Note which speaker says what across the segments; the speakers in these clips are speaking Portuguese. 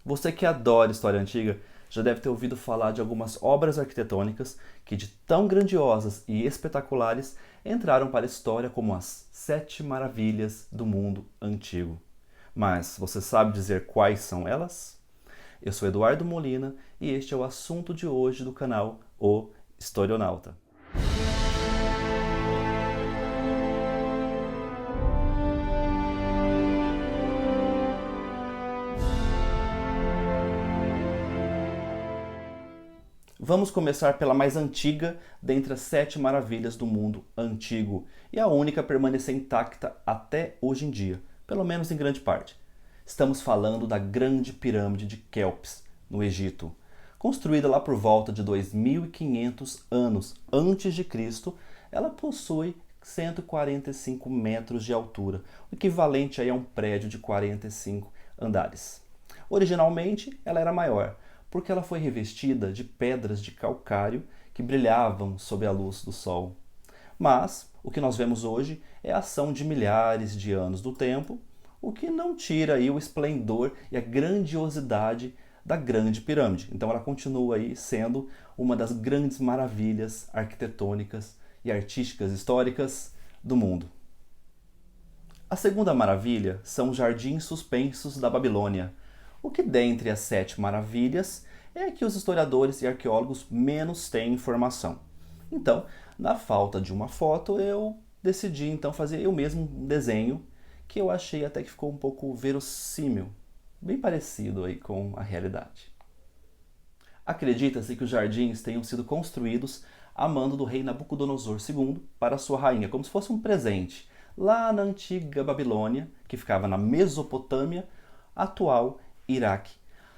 Speaker 1: Você que adora história antiga já deve ter ouvido falar de algumas obras arquitetônicas que, de tão grandiosas e espetaculares, entraram para a história como as Sete Maravilhas do Mundo Antigo. Mas você sabe dizer quais são elas? Eu sou Eduardo Molina e este é o assunto de hoje do canal O Historionauta. Vamos começar pela mais antiga dentre as Sete Maravilhas do Mundo Antigo e a única a permanecer intacta até hoje em dia, pelo menos em grande parte. Estamos falando da Grande Pirâmide de Quéops, no Egito. Construída lá por volta de 2500 anos antes de Cristo, ela possui 145 metros de altura, o equivalente a um prédio de 45 andares. Originalmente, ela era maior, porque ela foi revestida de pedras de calcário que brilhavam sob a luz do sol. Mas o que nós vemos hoje é a ação de milhares de anos do tempo, o que não tira aí o esplendor e a grandiosidade da Grande Pirâmide. Então ela continua aí sendo uma das grandes maravilhas arquitetônicas e artísticas históricas do mundo. A segunda maravilha são os Jardins Suspensos da Babilônia, o que dentre as Sete Maravilhas é que os historiadores e arqueólogos menos têm informação. Então, na falta de uma foto, eu decidi então fazer eu mesmo um desenho que eu achei até que ficou um pouco verossímil, bem parecido aí com a realidade. Acredita-se que os jardins tenham sido construídos a mando do rei Nabucodonosor II para sua rainha, como se fosse um presente, lá na antiga Babilônia, que ficava na Mesopotâmia, atual Iraque.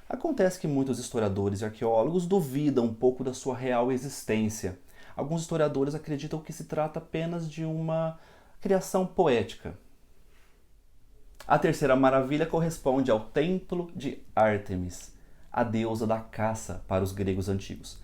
Speaker 1: Acontece que muitos historiadores e arqueólogos duvidam um pouco da sua real existência. Alguns historiadores acreditam que se trata apenas de uma criação poética. A terceira maravilha corresponde ao Templo de Ártemis, a deusa da caça para os gregos antigos.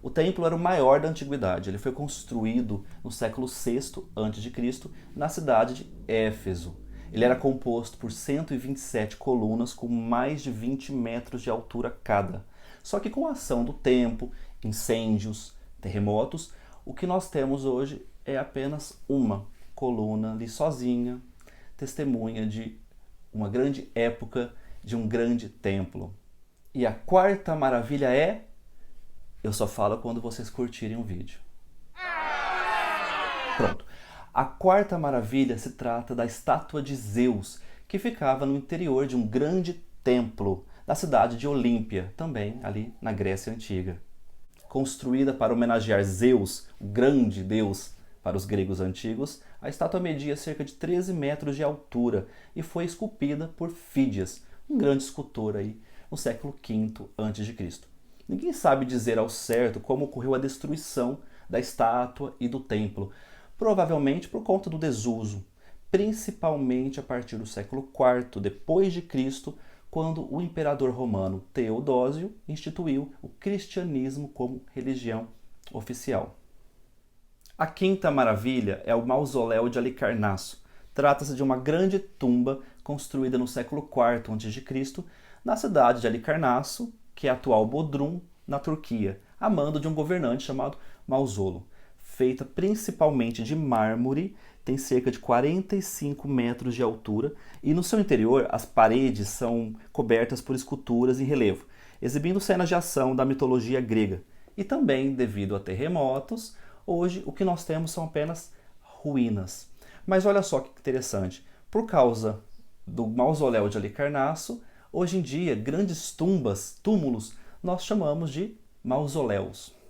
Speaker 1: O templo era o maior da antiguidade. Ele foi construído no século VI a.C. na cidade de Éfeso. Ele era composto por 127 colunas com mais de 20 metros de altura cada. Só que com a ação do tempo, incêndios, terremotos, o que nós temos hoje é apenas uma coluna ali sozinha, testemunha de uma grande época, de um grande templo. E a quarta maravilha é... Eu só falo quando vocês curtirem o vídeo. Pronto. A quarta maravilha se trata da estátua de Zeus, que ficava no interior de um grande templo da cidade de Olímpia, também ali na Grécia Antiga. Construída para homenagear Zeus, o grande deus para os gregos antigos, a estátua media cerca de 13 metros de altura e foi esculpida por Fídias, um grande escultor aí no século V a.C. Ninguém sabe dizer ao certo como ocorreu a destruição da estátua e do templo, provavelmente por conta do desuso, principalmente a partir do século IV depois de Cristo, quando o imperador romano Teodósio instituiu o cristianismo como religião oficial. A quinta maravilha é o Mausoléu de Halicarnasso. Trata-se de uma grande tumba construída no século IV a.C. na cidade de Halicarnasso, que é a atual Bodrum, na Turquia, a mando de um governante chamado Mausolo. Feita principalmente de mármore, tem cerca de 45 metros de altura e no seu interior as paredes são cobertas por esculturas em relevo, exibindo cenas de ação da mitologia grega. E também, devido a terremotos, hoje o que nós temos são apenas ruínas. Mas olha só que interessante, por causa do Mausoléu de Halicarnasso, hoje em dia grandes túmulos, nós chamamos de mausoléus.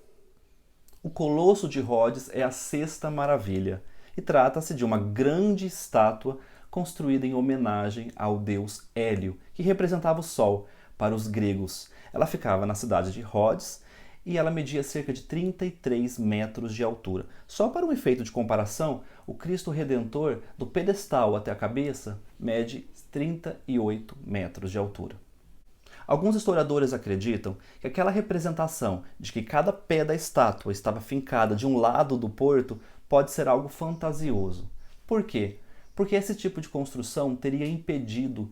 Speaker 1: O Colosso de Rhodes é a sexta maravilha e trata-se de uma grande estátua construída em homenagem ao deus Hélio, que representava o Sol para os gregos. Ela ficava na cidade de Rhodes e ela media cerca de 33 metros de altura. Só para um efeito de comparação, o Cristo Redentor, do pedestal até a cabeça, mede 38 metros de altura. Alguns historiadores acreditam que aquela representação de que cada pé da estátua estava fincada de um lado do porto pode ser algo fantasioso. Por quê? Porque esse tipo de construção teria impedido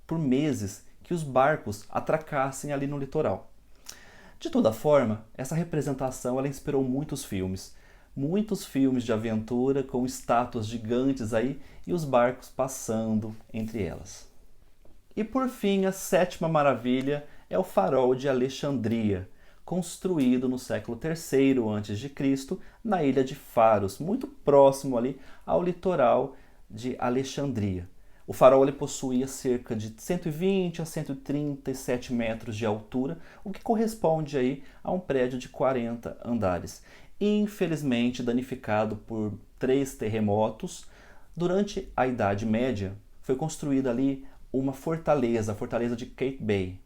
Speaker 1: por meses que os barcos atracassem ali no litoral. De toda forma, essa representação ela inspirou muitos filmes de aventura com estátuas gigantes aí e os barcos passando entre elas. E por fim, a sétima maravilha é o Farol de Alexandria, construído no século III a.C. na ilha de Faros, muito próximo ali ao litoral de Alexandria. O farol ele possuía cerca de 120 a 137 metros de altura, o que corresponde aí a um prédio de 40 andares. Infelizmente danificado por 3 terremotos, durante a Idade Média foi construída ali uma fortaleza, a fortaleza de Cape Bay.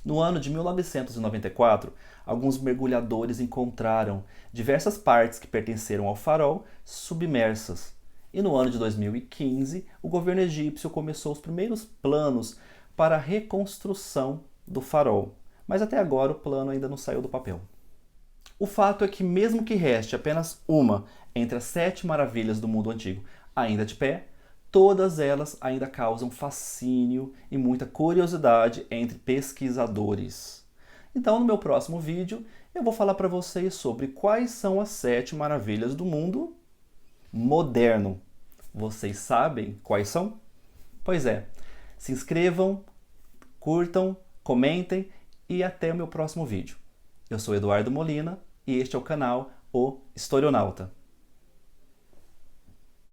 Speaker 1: No ano de 1994, alguns mergulhadores encontraram diversas partes que pertenceram ao farol submersas. E no ano de 2015, o governo egípcio começou os primeiros planos para a reconstrução do farol. Mas até agora o plano ainda não saiu do papel. O fato é que mesmo que reste apenas uma entre as 7 maravilhas do mundo antigo ainda de pé, todas elas ainda causam fascínio e muita curiosidade entre pesquisadores. Então, no meu próximo vídeo, eu vou falar para vocês sobre quais são as 7 maravilhas do mundo moderno. Vocês sabem quais são? Pois é, se inscrevam, curtam, comentem e até o meu próximo vídeo. Eu sou Eduardo Molina e este é o canal O Historionauta.